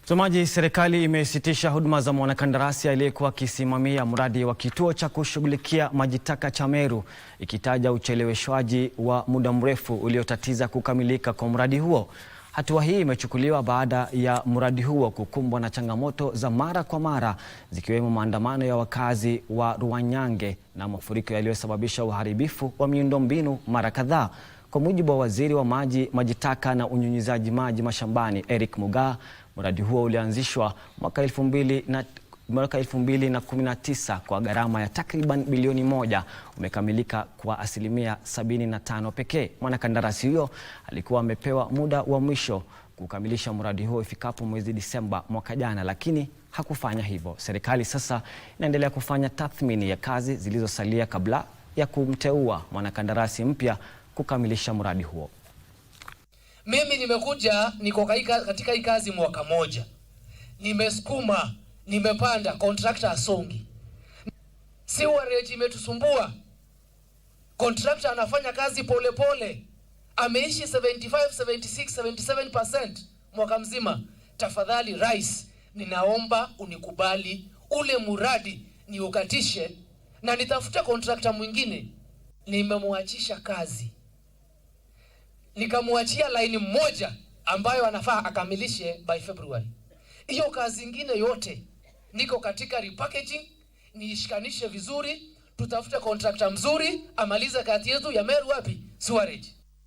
Mtazamaji, serikali imesitisha huduma za mwanakandarasi aliyekuwa akisimamia mradi wa kituo cha kushughulikia maji taka cha Meru, ikitaja ucheleweshwaji wa muda mrefu uliotatiza kukamilika kwa mradi huo. Hatua hii imechukuliwa baada ya mradi huo kukumbwa na changamoto za mara kwa mara, zikiwemo maandamano ya wakazi wa Ruanyange na mafuriko yaliyosababisha uharibifu wa miundombinu mara kadhaa. Kwa mujibu wa waziri wa maji taka na unyunyizaji maji mashambani Eric Mugaa, mradi huo ulianzishwa mwaka 2019 kwa gharama ya takriban bilioni 1, umekamilika kwa asilimia 75 pekee. Mwanakandarasi huyo alikuwa amepewa muda wa mwisho kukamilisha mradi huo ifikapo mwezi Disemba mwaka jana, lakini hakufanya hivyo. Serikali sasa inaendelea kufanya tathmini ya kazi zilizosalia kabla ya kumteua mwanakandarasi mpya kukamilisha mradi huo. Mimi niko katika hii kazi mwaka moja. Nimesukuma, nimepanda, contractor asongi. Sewerage imetusumbua. Contractor anafanya kazi pole pole. Ameishi 75, 76, 77% mwaka mzima. Tafadhali Rais, ninaomba unikubali ule muradi niukatishe na nitafuta contractor mwingine. Nimemwachisha kazi, nikamwachia line moja ambayo anafaa akamilishe by February. Hiyo kazi nyingine yote niko katika repackaging, niishikanishe vizuri, tutafute contractor mzuri amaliza kazi yetu ya Meru wapi? Sewerage.